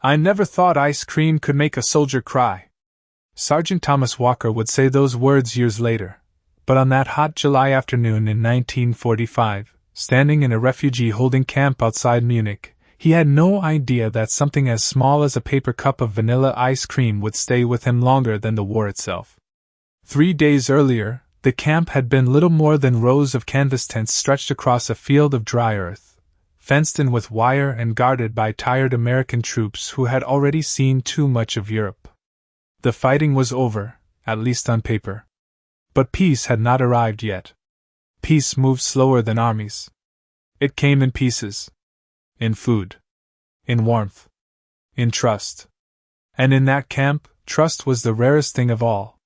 I never thought ice cream could make a soldier cry. Sergeant Thomas Walker would say those words years later, but on that hot July afternoon in 1945, standing in a refugee holding camp outside Munich, he had no idea that something as small as a paper cup of vanilla ice cream would stay with him longer than the war itself. 3 days earlier, the camp had been little more than rows of canvas tents stretched across a field of dry earth, fenced in with wire and guarded by tired American troops who had already seen too much of Europe. The fighting was over, at least on paper. But peace had not arrived yet. Peace moved slower than armies. It came in pieces. In food. In warmth. In trust. And in that camp, trust was the rarest thing of all.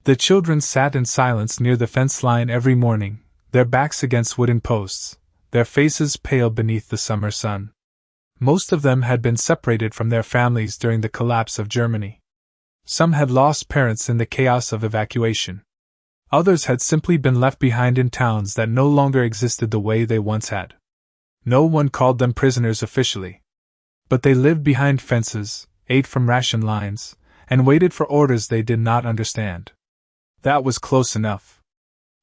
The children sat in silence near the fence line every morning, their backs against wooden posts, their faces pale beneath the summer sun. Most of them had been separated from their families during the collapse of Germany. Some had lost parents in the chaos of evacuation. Others had simply been left behind in towns that no longer existed the way they once had. No one called them prisoners officially. But they lived behind fences, ate from ration lines, and waited for orders they did not understand. That was close enough.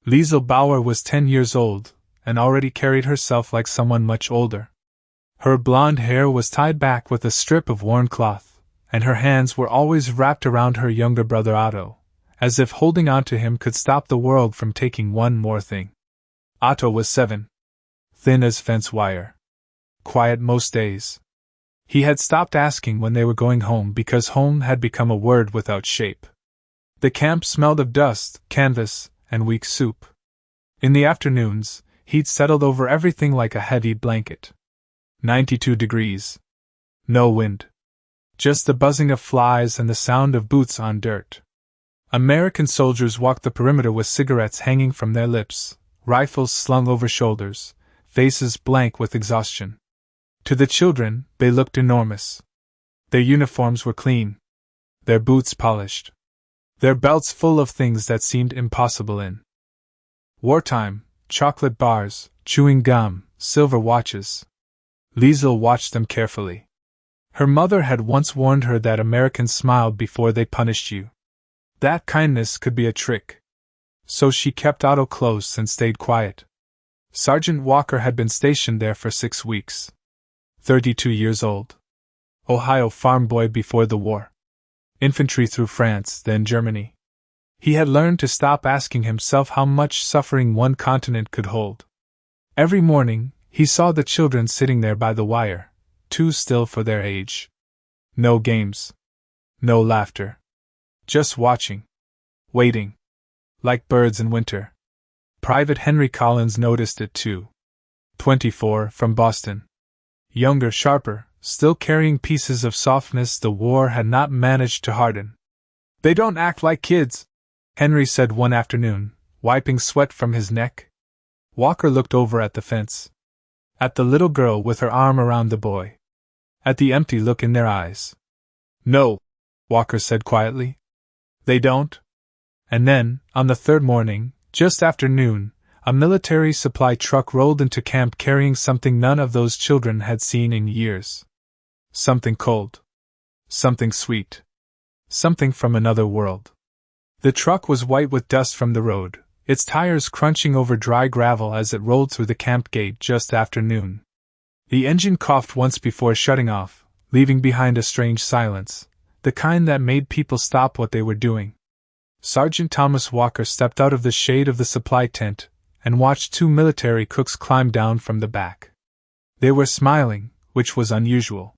Liesel Bauer was 10 years old, and already carried herself like someone much older. Her blonde hair was tied back with a strip of worn cloth, and her hands were always wrapped around her younger brother Otto, as if holding on to him could stop the world from taking one more thing. Otto was 7. Thin as fence wire. Quiet most days. He had stopped asking when they were going home because home had become a word without shape. The camp smelled of dust, canvas, and weak soup. In the afternoons, heat settled over everything like a heavy blanket. 92 degrees. No wind. Just the buzzing of flies and the sound of boots on dirt. American soldiers walked the perimeter with cigarettes hanging from their lips, rifles slung over shoulders, faces blank with exhaustion. To the children, they looked enormous. Their uniforms were clean. Their boots polished. Their belts full of things that seemed impossible in wartime: chocolate bars, chewing gum, silver watches. Liesel watched them carefully. Her mother had once warned her that Americans smiled before they punished you. That kindness could be a trick. So she kept Otto close and stayed quiet. Sergeant Walker had been stationed there for 6 weeks. 32 years old. Ohio farm boy before the war. Infantry through France, then Germany. He had learned to stop asking himself how much suffering one continent could hold. Every morning, he saw the children sitting there by the wire, too still for their age. No games. No laughter. Just watching. Waiting. Like birds in winter. Private Henry Collins noticed it too. 24, from Boston. Younger, sharper, still carrying pieces of softness the war had not managed to harden. "They don't act like kids," Henry said one afternoon, wiping sweat from his neck. Walker looked over at the fence. At the little girl with her arm around the boy. At the empty look in their eyes. "No," Walker said quietly. "They don't." And then, on the third morning, just after noon, a military supply truck rolled into camp carrying something none of those children had seen in years. Something cold. Something sweet. Something from another world. The truck was white with dust from the road, its tires crunching over dry gravel as it rolled through the camp gate just after noon. The engine coughed once before shutting off, leaving behind a strange silence, the kind that made people stop what they were doing. Sergeant Thomas Walker stepped out of the shade of the supply tent and watched 2 military cooks climb down from the back. They were smiling, which was unusual.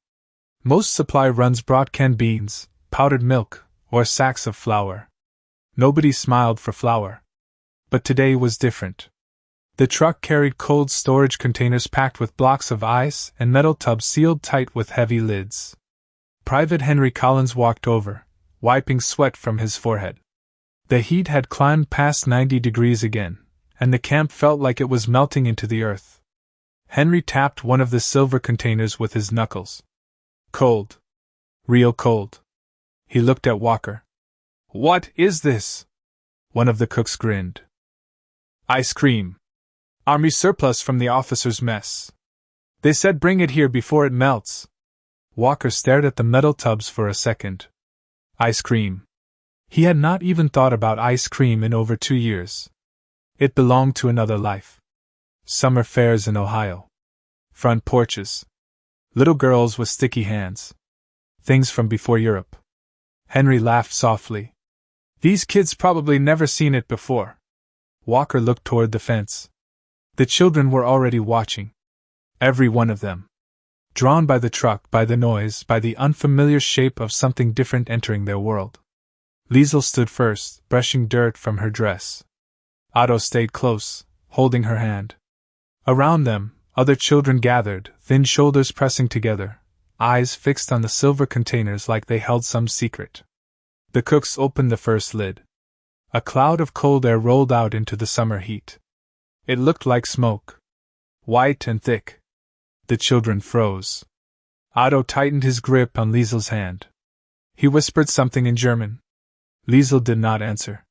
Most supply runs brought canned beans, powdered milk, or sacks of flour. Nobody smiled for flour. But today was different. The truck carried cold storage containers packed with blocks of ice and metal tubs sealed tight with heavy lids. Private Henry Collins walked over, wiping sweat from his forehead. The heat had climbed past 90 degrees again, and the camp felt like it was melting into the earth. Henry tapped one of the silver containers with his knuckles. Cold. Real cold. He looked at Walker. "What is this?" One of the cooks grinned. "Ice cream. Army surplus from the officers' mess. They said bring it here before it melts." Walker stared at the metal tubs for a second. Ice cream. He had not even thought about ice cream in over 2 years. It belonged to another life. Summer fairs in Ohio. Front porches. Little girls with sticky hands. Things from before Europe. Henry laughed softly. These kids probably never seen it before. Walker looked toward the fence. The children were already watching. Every one of them. Drawn by the truck, by the noise, by the unfamiliar shape of something different entering their world. Liesel stood first, brushing dirt from her dress. Otto stayed close, holding her hand. Around them, other children gathered, thin shoulders pressing together, eyes fixed on the silver containers like they held some secret. The cooks opened the first lid. A cloud of cold air rolled out into the summer heat. It looked like smoke. White and thick. The children froze. Otto tightened his grip on Liesel's hand. He whispered something in German. Liesel did not answer.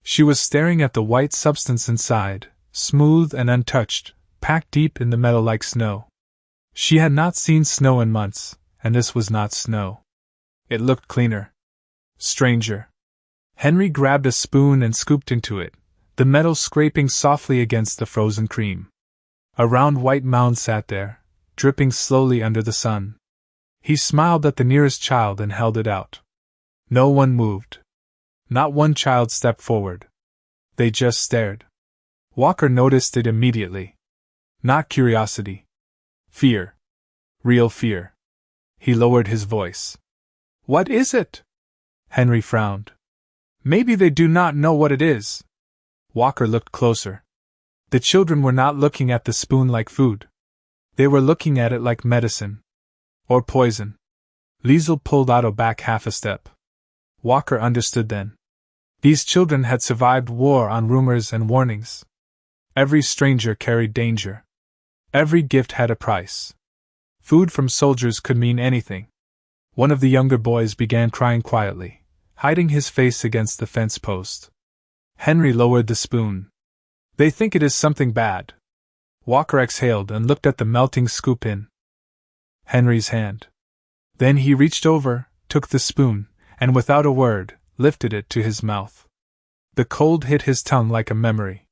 She was staring at the white substance inside, smooth and untouched, packed deep in the metal like snow. She had not seen snow in months, and this was not snow. It looked cleaner. Stranger. Henry grabbed a spoon and scooped into it, the metal scraping softly against the frozen cream. A round white mound sat there, dripping slowly under the sun. He smiled at the nearest child and held it out. No one moved. Not one child stepped forward. They just stared. Walker noticed it immediately. Not curiosity. Fear. Real fear. He lowered his voice. What is it? Henry frowned. Maybe they do not know what it is. Walker looked closer. The children were not looking at the spoon like food. They were looking at it like medicine. Or poison. Liesel pulled Otto back half a step. Walker understood then. These children had survived war on rumors and warnings. Every stranger carried danger. Every gift had a price. Food from soldiers could mean anything. One of the younger boys began crying quietly, hiding his face against the fence post. Henry lowered the spoon. They think it is something bad. Walker exhaled and looked at the melting scoop in Henry's hand. Then he reached over, took the spoon, and without a word, lifted it to his mouth. The cold hit his tongue like a memory.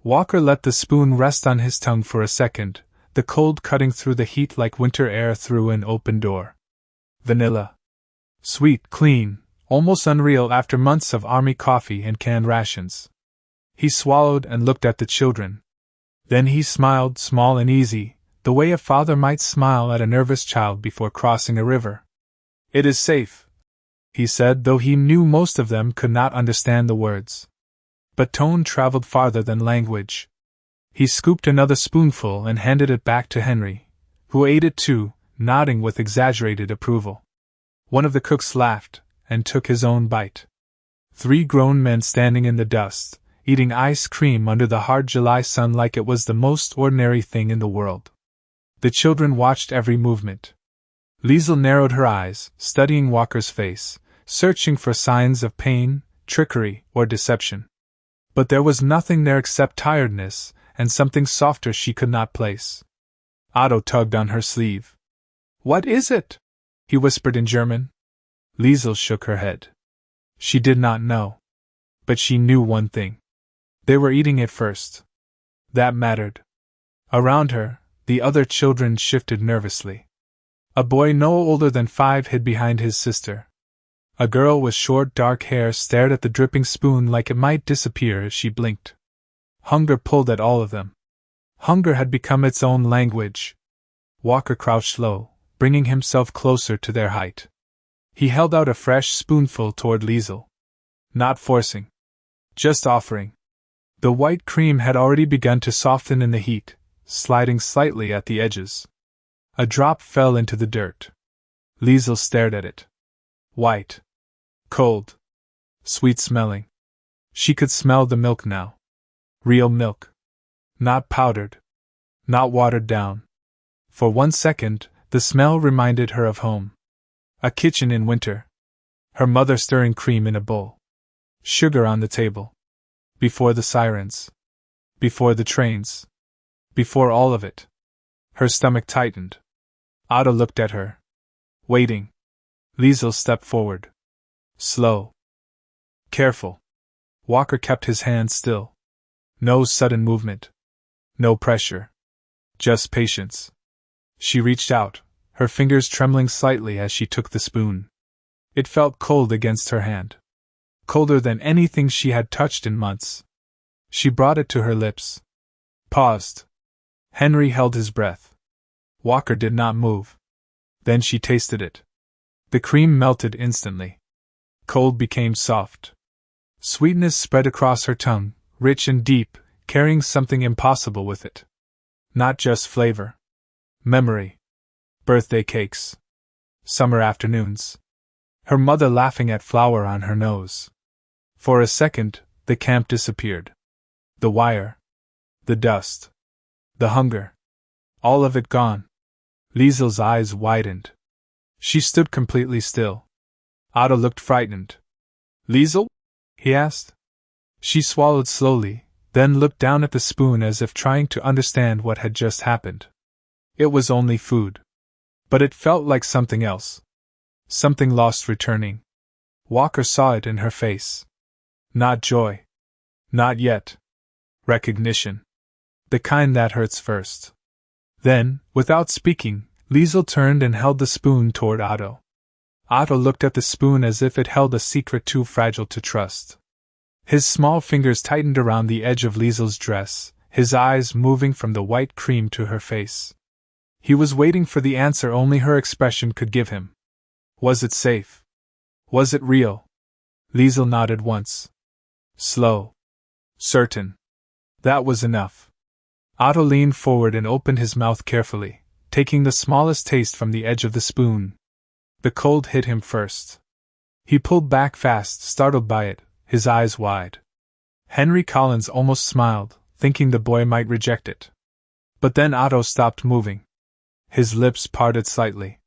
Walker let the spoon rest on his tongue for a second, the cold cutting through the heat like winter air through an open door. Vanilla. Sweet, clean, almost unreal after months of army coffee and canned rations. He swallowed and looked at the children. Then he smiled, small and easy, the way a father might smile at a nervous child before crossing a river. It is safe, he said, though he knew most of them could not understand the words. But tone traveled farther than language. He scooped another spoonful and handed it back to Henry, who ate it too, nodding with exaggerated approval. One of the cooks laughed, and took his own bite. 3 grown men standing in the dust, eating ice cream under the hard July sun like it was the most ordinary thing in the world. The children watched every movement. Liesel narrowed her eyes, studying Walker's face, searching for signs of pain, trickery, or deception. But there was nothing there except tiredness, and something softer she could not place. Otto tugged on her sleeve. What is it? He whispered in German. Liesel shook her head. She did not know. But she knew one thing. They were eating it first. That mattered. Around her, the other children shifted nervously. A boy no older than 5 hid behind his sister. A girl with short dark hair stared at the dripping spoon like it might disappear if she blinked. Hunger pulled at all of them. Hunger had become its own language. Walker crouched low, bringing himself closer to their height. He held out a fresh spoonful toward Liesel. Not forcing. Just offering. The white cream had already begun to soften in the heat, sliding slightly at the edges. A drop fell into the dirt. Liesel stared at it. White. Cold. Sweet-smelling. She could smell the milk now. Real milk. Not powdered. Not watered down. For 1 second, the smell reminded her of home. A kitchen in winter. Her mother stirring cream in a bowl. Sugar on the table. Before the sirens. Before the trains. Before all of it. Her stomach tightened. Otto looked at her. Waiting. Liesel stepped forward. Slow. Careful. Walker kept his hand still. No sudden movement. No pressure. Just patience. She reached out, her fingers trembling slightly as she took the spoon. It felt cold against her hand. Colder than anything she had touched in months. She brought it to her lips. Paused. Henry held his breath. Walker did not move. Then she tasted it. The cream melted instantly. Cold became soft. Sweetness spread across her tongue, rich and deep, carrying something impossible with it. Not just flavor. Memory. Birthday cakes. Summer afternoons. Her mother laughing at flour on her nose. For a second, the camp disappeared. The wire. The dust. The hunger. All of it gone. Liesel's eyes widened. She stood completely still. Otto looked frightened. Liesel? He asked. She swallowed slowly, then looked down at the spoon as if trying to understand what had just happened. It was only food. But it felt like something else. Something lost returning. Walker saw it in her face. Not joy. Not yet. Recognition. The kind that hurts first. Then, without speaking, Liesel turned and held the spoon toward Otto. Otto looked at the spoon as if it held a secret too fragile to trust. His small fingers tightened around the edge of Liesel's dress, his eyes moving from the white cream to her face. He was waiting for the answer only her expression could give him. Was it safe? Was it real? Liesel nodded once. Slow. Certain. That was enough. Otto leaned forward and opened his mouth carefully, taking the smallest taste from the edge of the spoon. The cold hit him first. He pulled back fast, startled by it, his eyes wide. Henry Collins almost smiled, thinking the boy might reject it. But then Otto stopped moving. His lips parted slightly.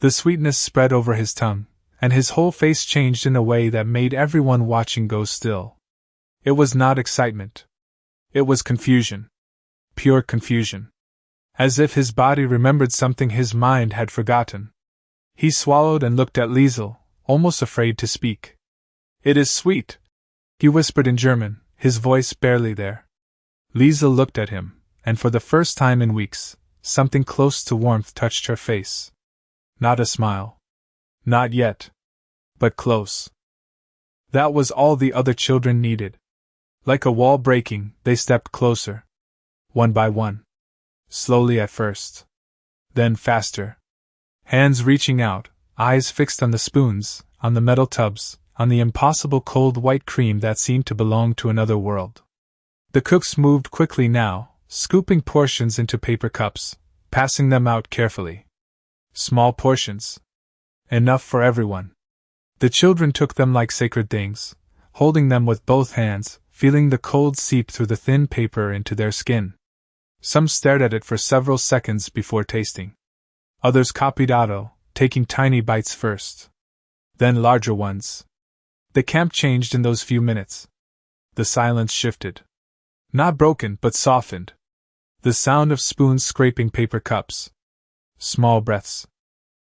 The sweetness spread over his tongue, and his whole face changed in a way that made everyone watching go still. It was not excitement. It was confusion. Pure confusion. As if his body remembered something his mind had forgotten. He swallowed and looked at Liesel, almost afraid to speak. It is sweet, he whispered in German, his voice barely there. Liesel looked at him, and for the first time in weeks, something close to warmth touched her face. Not a smile. Not yet. But close. That was all the other children needed. Like a wall breaking, they stepped closer. One by one. Slowly at first. Then faster. Hands reaching out, eyes fixed on the spoons, on the metal tubs, on the impossible cold white cream that seemed to belong to another world. The cooks moved quickly now, scooping portions into paper cups, passing them out carefully. Small portions. Enough for everyone. The children took them like sacred things, holding them with both hands, feeling the cold seep through the thin paper into their skin. Some stared at it for several seconds before tasting. Others copied Otto, taking tiny bites first. Then larger ones. The camp changed in those few minutes. The silence shifted. Not broken, but softened. The sound of spoons scraping paper cups. Small breaths.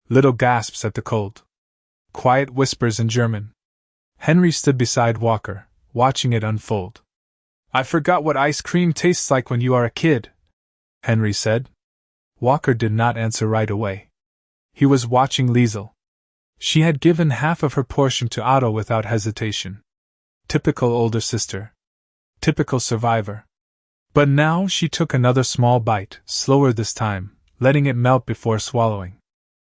Little gasps at the cold. Quiet whispers in German. Henry stood beside Walker, watching it unfold. I forgot what ice cream tastes like when you are a kid, Henry said. Walker did not answer right away. He was watching Liesel. She had given half of her portion to Otto without hesitation. Typical older sister. Typical survivor. But now she took another small bite, slower this time, letting it melt before swallowing.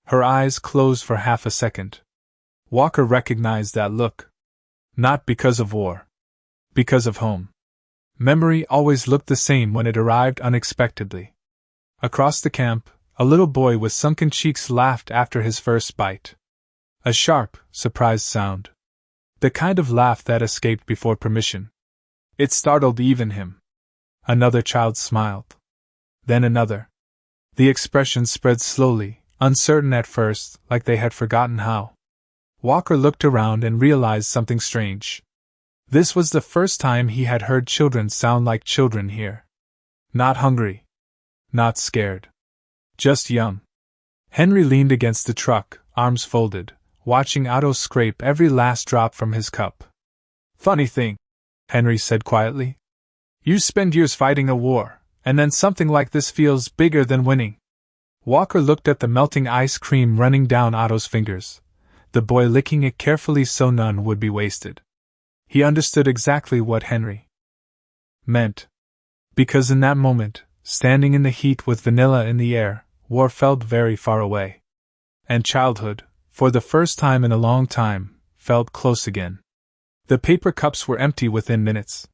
Her eyes closed for half a second. Walker recognized that look. Not because of war. Because of home. Memory always looked the same when it arrived unexpectedly. Across the camp, a little boy with sunken cheeks laughed after his first bite. A sharp, surprised sound. The kind of laugh that escaped before permission. It startled even him. Another child smiled. Then another. The expression spread slowly, uncertain at first, like they had forgotten how. Walker looked around and realized something strange. This was the first time he had heard children sound like children here. Not hungry. Not scared. Just young. Henry leaned against the truck, arms folded, watching Otto scrape every last drop from his cup. "Funny thing," Henry said quietly. "You spend years fighting a war, and then something like this feels bigger than winning." Walker looked at the melting ice cream running down Otto's fingers, the boy licking it carefully so none would be wasted. He understood exactly what Henry meant. Because in that moment, standing in the heat with vanilla in the air, war felt very far away. And childhood, for the first time in a long time, felt close again. The paper cups were empty within minutes.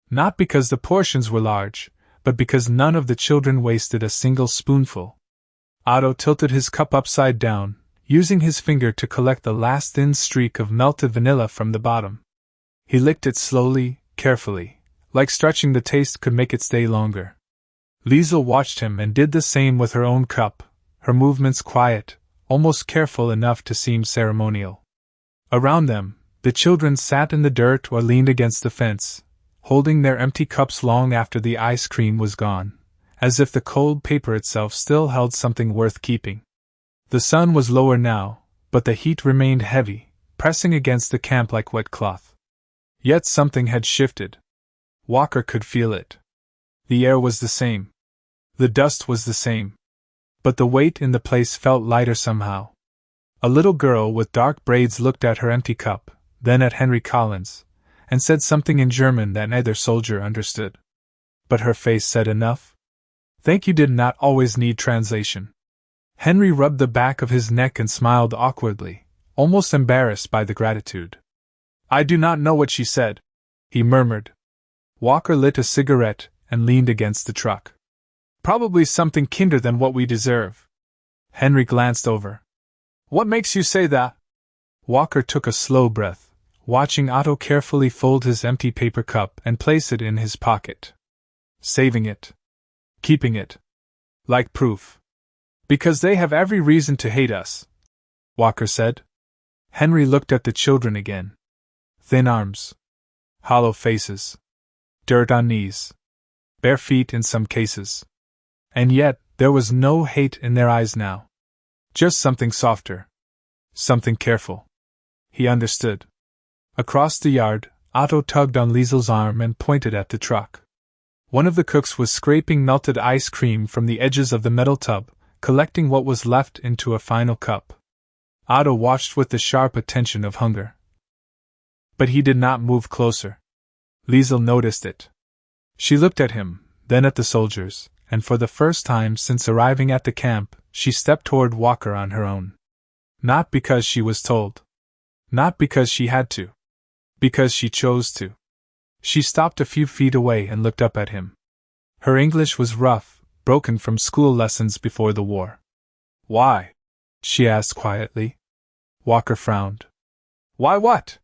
Not because the portions were large, but because none of the children wasted a single spoonful. Otto tilted his cup upside down, using his finger to collect the last thin streak of melted vanilla from the bottom. He licked it slowly, carefully, like stretching the taste could make it stay longer. Liesel watched him and did the same with her own cup, her movements quiet, almost careful enough to seem ceremonial. Around them, the children sat in the dirt or leaned against the fence, holding their empty cups long after the ice cream was gone, as if the cold paper itself still held something worth keeping. The sun was lower now, but the heat remained heavy, pressing against the camp like wet cloth. Yet something had shifted. Walker could feel it. The air was the same. The dust was the same. But the weight in the place felt lighter somehow. A little girl with dark braids looked at her empty cup, then at Henry Collins, and said something in German that neither soldier understood. But her face said enough. Thank you did not always need translation. Henry rubbed the back of his neck and smiled awkwardly, almost embarrassed by the gratitude. I do not know what she said, he murmured. Walker lit a cigarette and leaned against the truck. Probably something kinder than what we deserve. Henry glanced over. What makes you say that? Walker took a slow breath, watching Otto carefully fold his empty paper cup and place it in his pocket. Saving it. Keeping it. Like proof. Because they have every reason to hate us, Walker said. Henry looked at the children again. Thin arms. Hollow faces. Dirt on knees. Bare feet in some cases. And yet, there was no hate in their eyes now. Just something softer. Something careful. He understood. Across the yard, Otto tugged on Liesel's arm and pointed at the truck. One of the cooks was scraping melted ice cream from the edges of the metal tub, collecting what was left into a final cup. Otto watched with the sharp attention of hunger. But he did not move closer. Liesel noticed it. She looked at him, then at the soldiers, and for the first time since arriving at the camp, she stepped toward Walker on her own. Not because she was told. Not because she had to. Because she chose to. She stopped a few feet away and looked up at him. Her English was rough, broken from school lessons before the war. Why? She asked quietly. Walker frowned. Why what?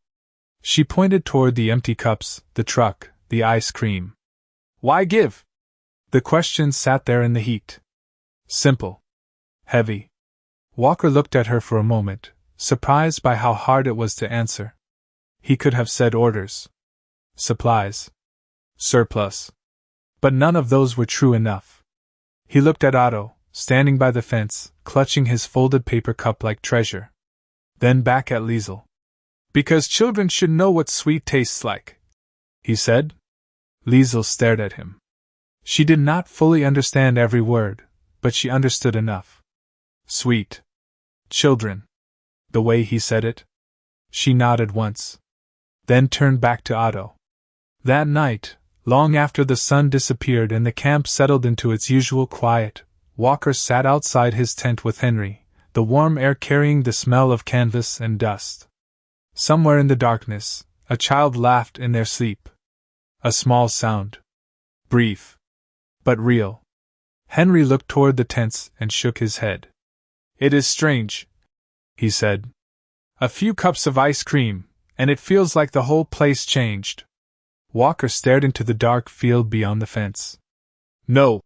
She pointed toward the empty cups, the truck, the ice cream. Why give? The question sat there in the heat. Simple. Heavy. Walker looked at her for a moment, surprised by how hard it was to answer. He could have said orders. Supplies. Surplus. But none of those were true enough. He looked at Otto, standing by the fence, clutching his folded paper cup like treasure. Then back at Liesel. Because children should know what sweet tastes like, he said. Liesel stared at him. She did not fully understand every word, but she understood enough. Sweet. Children. The way he said it. She nodded once. Then turned back to Otto. That night, long after the sun disappeared and the camp settled into its usual quiet, Walker sat outside his tent with Henry, the warm air carrying the smell of canvas and dust. Somewhere in the darkness, a child laughed in their sleep. A small sound. Brief. But real. Henry looked toward the tents and shook his head. It is strange, he said. A few cups of ice cream, and it feels like the whole place changed. Walker stared into the dark field beyond the fence. No,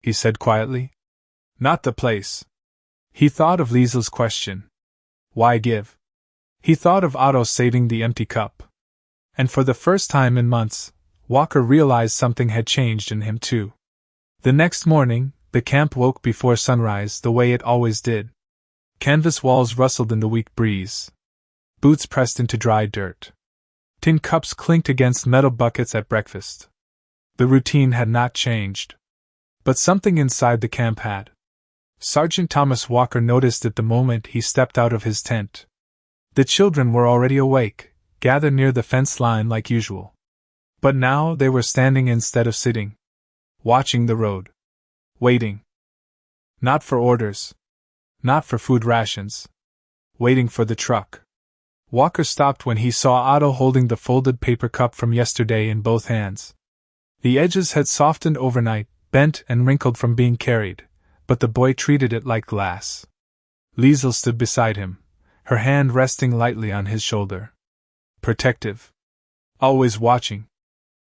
he said quietly. Not the place. He thought of Liesel's question. Why give? He thought of Otto saving the empty cup. And for the first time in months, Walker realized something had changed in him too. The next morning, the camp woke before sunrise the way it always did. Canvas walls rustled in the weak breeze. Boots pressed into dry dirt. Tin cups clinked against metal buckets at breakfast. The routine had not changed. But something inside the camp had. Sergeant Thomas Walker noticed it the moment he stepped out of his tent. The children were already awake, gathered near the fence line like usual. But now they were standing instead of sitting, watching the road, waiting. Not for orders, not for food rations, waiting for the truck. Walker stopped when he saw Otto holding the folded paper cup from yesterday in both hands. The edges had softened overnight, bent and wrinkled from being carried, but the boy treated it like glass. Liesel stood beside him, her hand resting lightly on his shoulder. Protective. Always watching.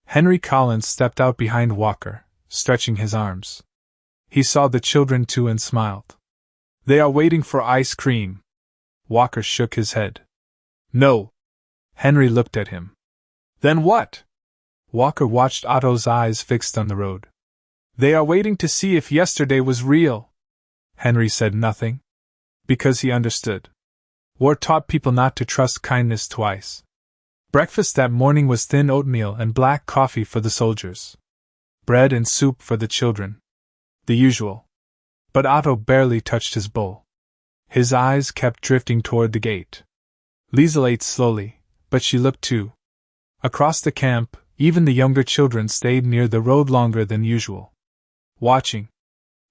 Henry Collins stepped out behind Walker, stretching his arms. He saw the children too and smiled. They are waiting for ice cream. Walker shook his head. No. Henry looked at him. Then what? Walker watched Otto's eyes fixed on the road. They are waiting to see if yesterday was real. Henry said nothing. Because he understood. War taught people not to trust kindness twice. Breakfast that morning was thin oatmeal and black coffee for the soldiers. Bread and soup for the children. The usual. But Otto barely touched his bowl. His eyes kept drifting toward the gate. Liesel ate slowly, but she looked too. Across the camp, even the younger children stayed near the road longer than usual. Watching.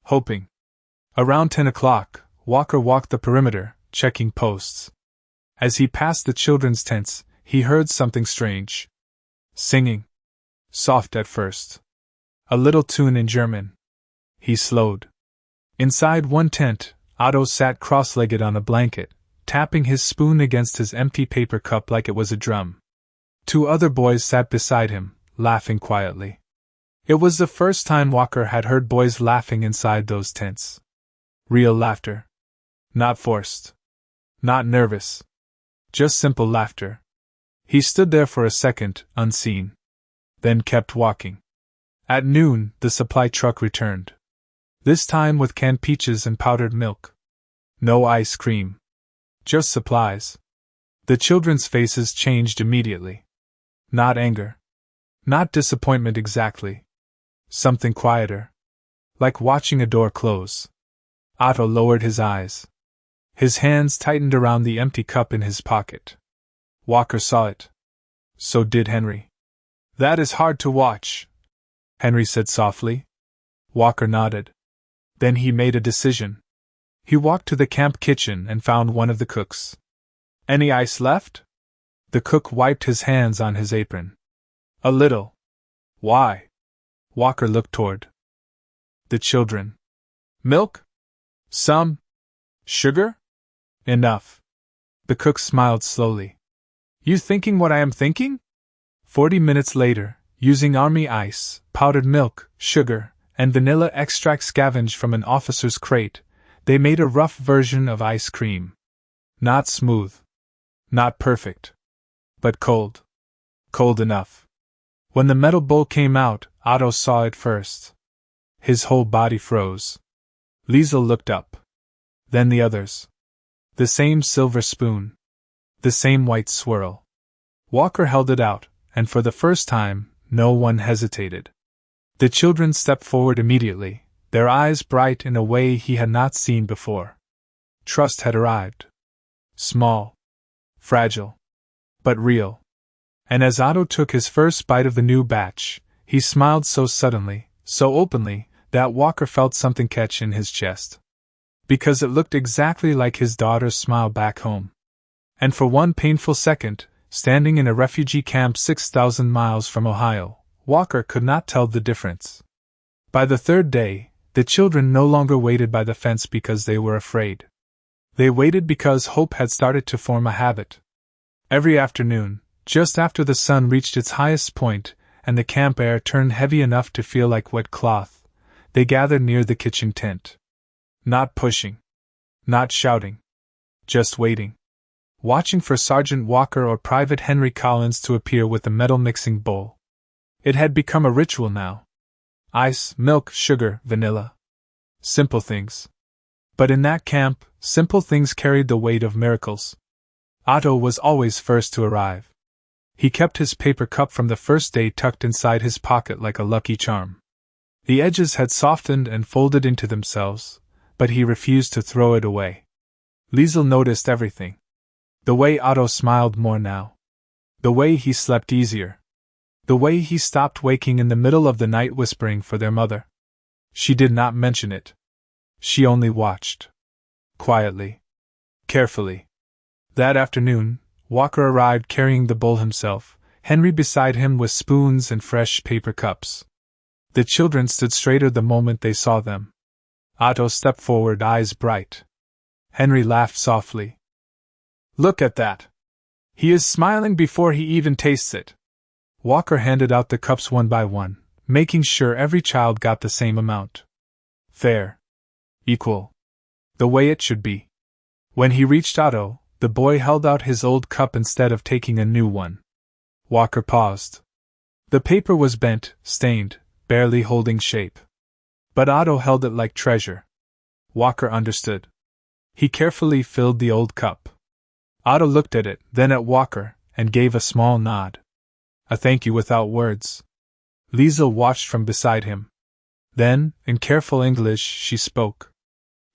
Hoping. Around 10 o'clock, Walker walked the perimeter, checking posts. As he passed the children's tents, he heard something strange. Singing. Soft at first. A little tune in German. He slowed. Inside one tent, Otto sat cross-legged on a blanket, tapping his spoon against his empty paper cup like it was a drum. Two other boys sat beside him, laughing quietly. It was the first time Walker had heard boys laughing inside those tents. Real laughter. Not forced. Not nervous. Just simple laughter. He stood there for a second, unseen. Then kept walking. At noon, the supply truck returned. This time with canned peaches and powdered milk. No ice cream. Just supplies. The children's faces changed immediately. Not anger. Not disappointment exactly. Something quieter. Like watching a door close. Otto lowered his eyes. His hands tightened around the empty cup in his pocket. Walker saw it. So did Henry. That is hard to watch, Henry said softly. Walker nodded. Then he made a decision. He walked to the camp kitchen and found one of the cooks. Any ice left? The cook wiped his hands on his apron. A little. Why? Walker looked toward the children. Milk? Some? Sugar? Enough. The cook smiled slowly. You thinking what I am thinking? 40 minutes later, using army ice, powdered milk, sugar, and vanilla extract scavenged from an officer's crate, they made a rough version of ice cream. Not smooth. Not perfect. But cold. Cold enough. When the metal bowl came out, Otto saw it first. His whole body froze. Liesel looked up. Then the others. The same silver spoon. The same white swirl. Walker held it out, and for the first time, no one hesitated. The children stepped forward immediately, their eyes bright in a way he had not seen before. Trust had arrived. Small. Fragile. But real. And as Otto took his first bite of the new batch, he smiled so suddenly, so openly, that Walker felt something catch in his chest. Because it looked exactly like his daughter's smile back home. And for one painful second, standing in a refugee camp 6,000 miles from Ohio, Walker could not tell the difference. By the third day, the children no longer waited by the fence because they were afraid. They waited because hope had started to form a habit. Every afternoon, just after the sun reached its highest point, and the camp air turned heavy enough to feel like wet cloth, they gathered near the kitchen tent. Not pushing. Not shouting. Just waiting. Watching for Sergeant Walker or Private Henry Collins to appear with the metal mixing bowl. It had become a ritual now. Ice, milk, sugar, vanilla. Simple things. But in that camp, Simple things carried the weight of miracles. Otto was always first to arrive. He kept his paper cup from the first day tucked inside his pocket like a lucky charm. The edges had softened and folded into themselves, but he refused to throw it away. Liesel noticed everything. The way Otto smiled more now. The way he slept easier. The way he stopped waking in the middle of the night whispering for their mother. She did not mention it. She only watched. Quietly. Carefully. That afternoon, Walker arrived carrying the bowl himself, Henry beside him with spoons and fresh paper cups. The children stood straighter the moment they saw them. Otto stepped forward, eyes bright. Henry laughed softly. "Look at that! He is smiling before he even tastes it." Walker handed out the cups one by one, making sure every child got the same amount. Fair. Equal. The way it should be. When he reached Otto, the boy held out his old cup instead of taking a new one. Walker paused. The paper was bent, stained, barely holding shape. But Otto held it like treasure. Walker understood. He carefully filled the old cup. Otto looked at it, then at Walker, and gave a small nod. A thank you without words. Liesel watched from beside him. Then, in careful English, she spoke.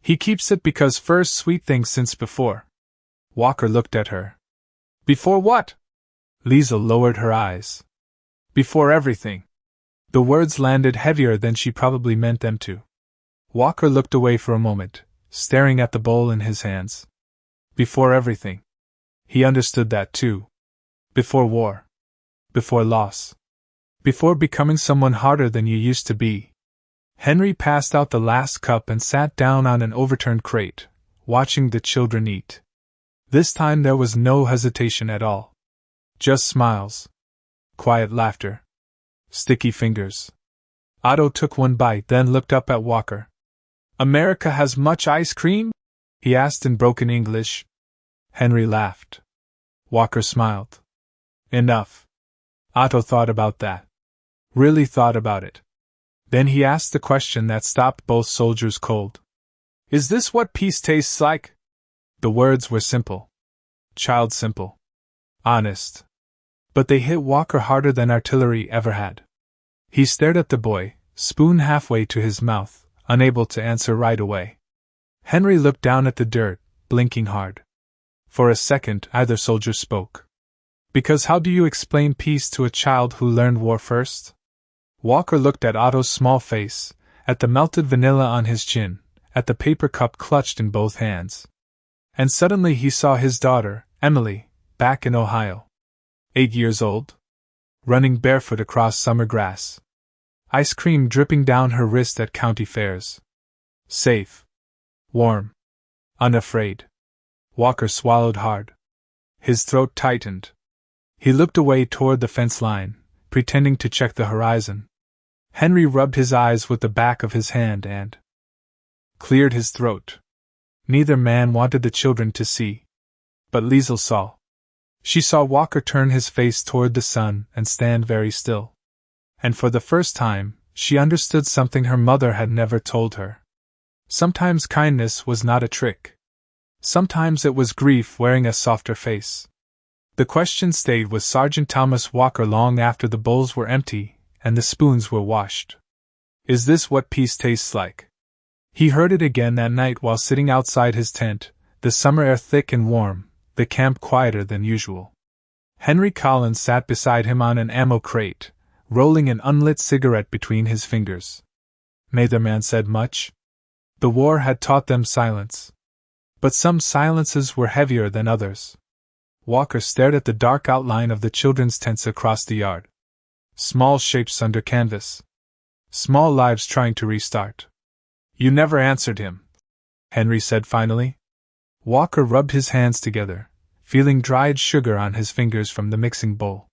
"He keeps it because first sweet things since before." Walker looked at her. "Before what?" Liesel lowered her eyes. "Before everything." The words landed heavier than she probably meant them to. Walker looked away for a moment, staring at the bowl in his hands. Before everything. He understood that too. Before war. Before loss. Before becoming someone harder than you used to be. Henry passed out the last cup and sat down on an overturned crate, watching the children eat. This time there was no hesitation at all. Just smiles. Quiet laughter. Sticky fingers. Otto took one bite, then looked up at Walker. "America has much ice cream?" he asked in broken English. Henry laughed. Walker smiled. "Enough." Otto thought about that. Really thought about it. Then he asked the question that stopped both soldiers cold. "Is this what peace tastes like?" The words were simple. Child simple. Honest. But they hit Walker harder than artillery ever had. He stared at the boy, spoon halfway to his mouth, unable to answer right away. Henry looked down at the dirt, blinking hard. For a second, either soldier spoke. "Because how do you explain peace to a child who learned war first?" Walker looked at Otto's small face, at the melted vanilla on his chin, at the paper cup clutched in both hands. And suddenly he saw his daughter, Emily, back in Ohio. 8 years old? Running barefoot across summer grass. Ice cream dripping down her wrist at county fairs. Safe. Warm. Unafraid. Walker swallowed hard. His throat tightened. He looked away toward the fence line, pretending to check the horizon. Henry rubbed his eyes with the back of his hand and cleared his throat. Neither man wanted the children to see. But Liesel saw. She saw Walker turn his face toward the sun and stand very still. And for the first time, she understood something her mother had never told her. Sometimes kindness was not a trick. Sometimes it was grief wearing a softer face. The question stayed with Sergeant Thomas Walker long after the bowls were empty and the spoons were washed. Is this what peace tastes like? He heard it again that night while sitting outside his tent, the summer air thick and warm, the camp quieter than usual. Henry Collins sat beside him on an ammo crate, rolling an unlit cigarette between his fingers. Neither man said much. The war had taught them silence. But some silences were heavier than others. Walker stared at the dark outline of the children's tents across the yard. Small shapes under canvas. Small lives trying to restart. "You never answered him," Henry said finally. Walker rubbed his hands together, feeling dried sugar on his fingers from the mixing bowl.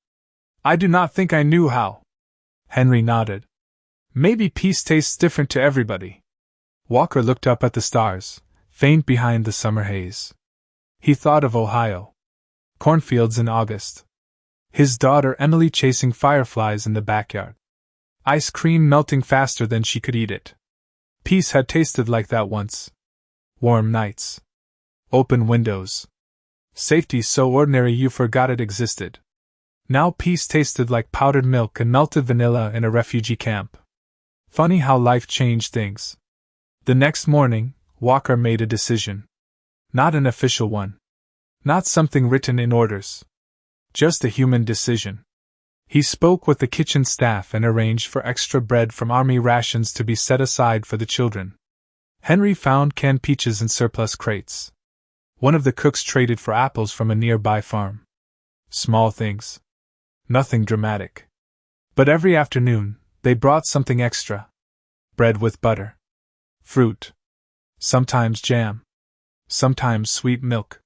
"I do not think I knew how." Henry nodded. "Maybe peace tastes different to everybody." Walker looked up at the stars, faint behind the summer haze. He thought of Ohio. Cornfields in August. His daughter Emily chasing fireflies in the backyard. Ice cream melting faster than she could eat it. Peace had tasted like that once. Warm nights. Open windows. Safety so ordinary you forgot it existed. Now peace tasted like powdered milk and melted vanilla in a refugee camp. Funny how life changed things. The next morning, Walker made a decision. Not an official one. Not something written in orders. Just a human decision. He spoke with the kitchen staff and arranged for extra bread from army rations to be set aside for the children. Henry found canned peaches in surplus crates. One of the cooks traded for apples from a nearby farm. Small things. Nothing dramatic. But every afternoon, they brought something extra. Bread with butter. Fruit. Sometimes jam. Sometimes sweet milk.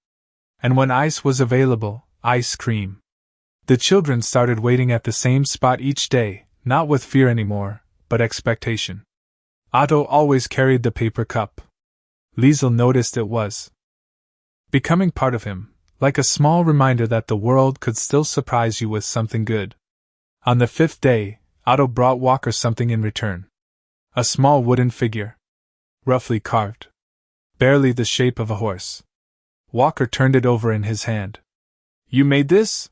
And when ice was available, ice cream. The children started waiting at the same spot each day, not with fear anymore, but expectation. Otto always carried the paper cup. Liesel noticed it was becoming part of him, like a small reminder that the world could still surprise you with something good. On the 5th day, Otto brought Walker something in return. A small wooden figure. Roughly carved. Barely the shape of a horse. Walker turned it over in his hand. You made this?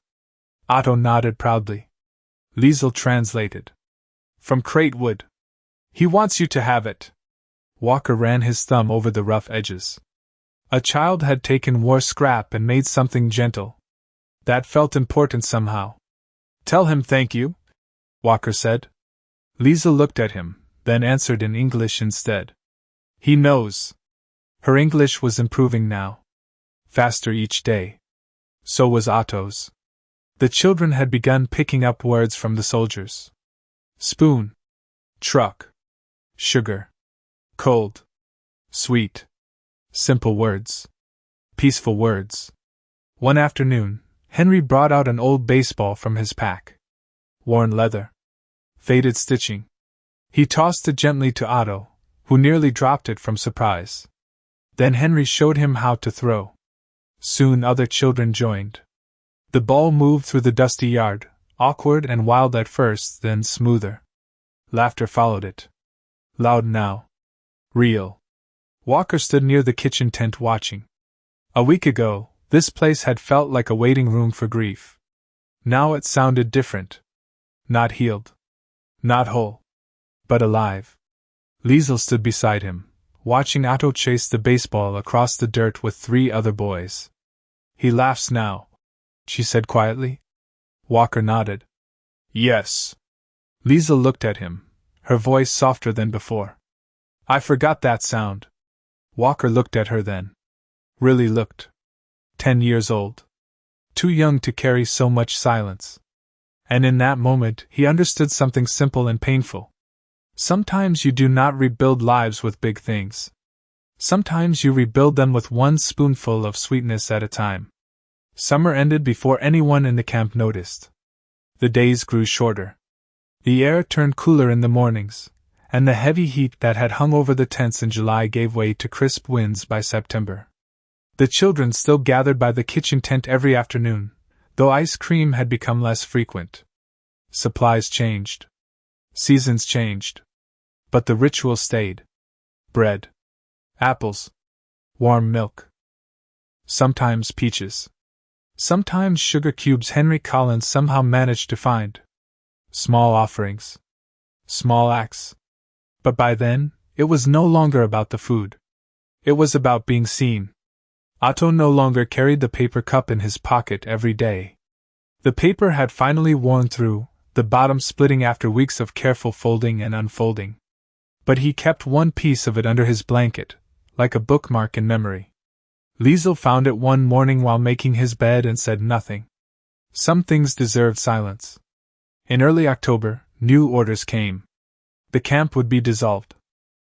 Otto nodded proudly. Liesel translated. From crate wood. He wants you to have it. Walker ran his thumb over the rough edges. A child had taken war scrap and made something gentle. That felt important somehow. Tell him thank you, Walker said. Liesel looked at him, then answered in English instead. He knows. Her English was improving now. Faster each day. So was Otto's. The children had begun picking up words from the soldiers. Spoon. Truck. Sugar. Cold. Sweet. Simple words. Peaceful words. One afternoon, Henry brought out an old baseball from his pack. Worn leather. Faded stitching. He tossed it gently to Otto, who nearly dropped it from surprise. Then Henry showed him how to throw. Soon other children joined. The ball moved through the dusty yard, awkward and wild at first, then smoother. Laughter followed it. Loud now. Real. Walker stood near the kitchen tent watching. A week ago, this place had felt like a waiting room for grief. Now it sounded different. Not healed. Not whole. But alive. Liesel stood beside him, watching Otto chase the baseball across the dirt with 3 other boys. He laughs now, she said quietly. Walker nodded. Yes. Liesel looked at him, her voice softer than before. I forgot that sound. Walker looked at her then. Really looked. 10 years old. Too young to carry so much silence. And in that moment he understood something simple and painful. Sometimes you do not rebuild lives with big things. Sometimes you rebuild them with one spoonful of sweetness at a time. Summer ended before anyone in the camp noticed. The days grew shorter. The air turned cooler in the mornings, and the heavy heat that had hung over the tents in July gave way to crisp winds by September. The children still gathered by the kitchen tent every afternoon, though ice cream had become less frequent. Supplies changed. Seasons changed. But the ritual stayed. Bread. Apples. Warm milk. Sometimes peaches. Sometimes sugar cubes Henry Collins somehow managed to find. Small offerings. Small acts. But by then, it was no longer about the food. It was about being seen. Otto no longer carried the paper cup in his pocket every day. The paper had finally worn through, the bottom splitting after weeks of careful folding and unfolding. But he kept one piece of it under his blanket, like a bookmark in memory. Liesel found it one morning while making his bed and said nothing. Some things deserved silence. In early October, new orders came. The camp would be dissolved.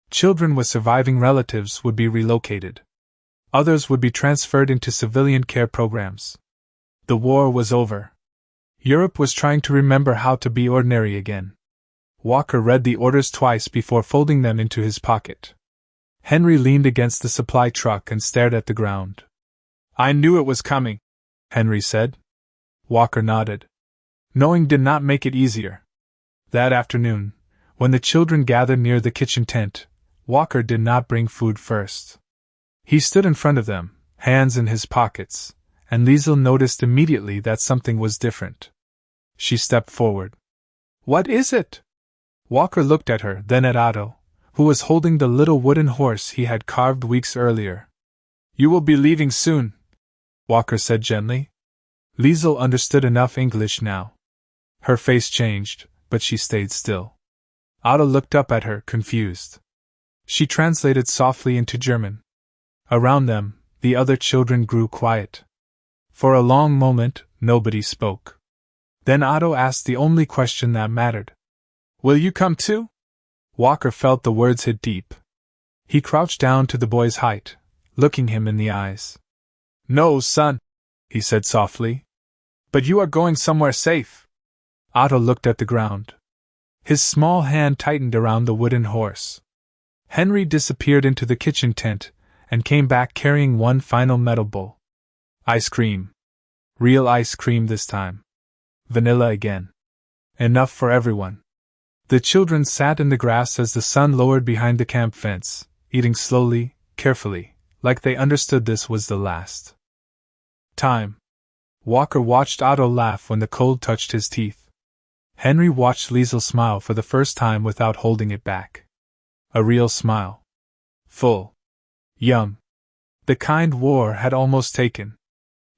Children with surviving relatives would be relocated. Others would be transferred into civilian care programs. The war was over. Europe was trying to remember how to be ordinary again. Walker read the orders twice before folding them into his pocket. Henry leaned against the supply truck and stared at the ground. I knew it was coming, Henry said. Walker nodded. Knowing did not make it easier. That afternoon, when the children gathered near the kitchen tent, Walker did not bring food first. He stood in front of them, hands in his pockets, and Liesel noticed immediately that something was different. She stepped forward. "What is it?" Walker looked at her, then at Otto, who was holding the little wooden horse he had carved weeks earlier. "You will be leaving soon," Walker said gently. Liesel understood enough English now. Her face changed, but she stayed still. Otto looked up at her, confused. She translated softly into German. Around them, the other children grew quiet. For a long moment, nobody spoke. Then Otto asked the only question that mattered. "Will you come too?" Walker felt the words hit deep. He crouched down to the boy's height, looking him in the eyes. "No, son," he said softly. "But you are going somewhere safe." Otto looked at the ground. His small hand tightened around the wooden horse. Henry disappeared into the kitchen tent, and came back carrying one final metal bowl. Ice cream. Real ice cream this time. Vanilla again. Enough for everyone. The children sat in the grass as the sun lowered behind the camp fence, eating slowly, carefully, like they understood this was the last time. Walker watched Otto laugh when the cold touched his teeth. Henry watched Liesel smile for the first time without holding it back. A real smile. Full. Yum. The kind war had almost taken.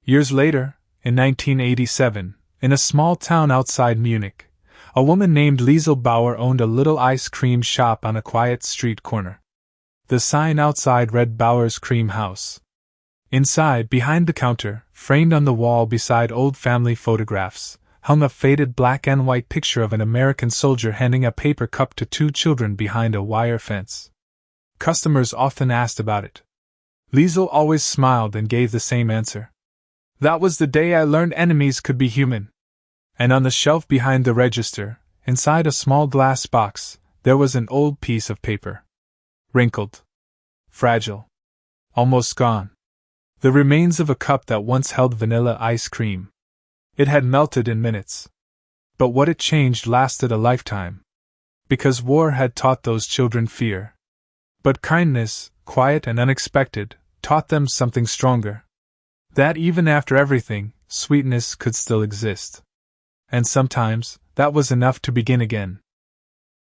Years later, in 1987, in a small town outside Munich, a woman named Liesel Bauer owned a little ice cream shop on a quiet street corner. The sign outside read Bauer's Cream House. Inside, behind the counter, framed on the wall beside old family photographs, hung a faded black and white picture of an American soldier handing a paper cup to two children behind a wire fence. Customers often asked about it. Liesel always smiled and gave the same answer. "That was the day I learned enemies could be human." And on the shelf behind the register, inside a small glass box, there was an old piece of paper. Wrinkled. Fragile. Almost gone. The remains of a cup that once held vanilla ice cream. It had melted in minutes. But what it changed lasted a lifetime. Because war had taught those children fear. But kindness, quiet and unexpected, taught them something stronger. That even after everything, sweetness could still exist. And sometimes, that was enough to begin again.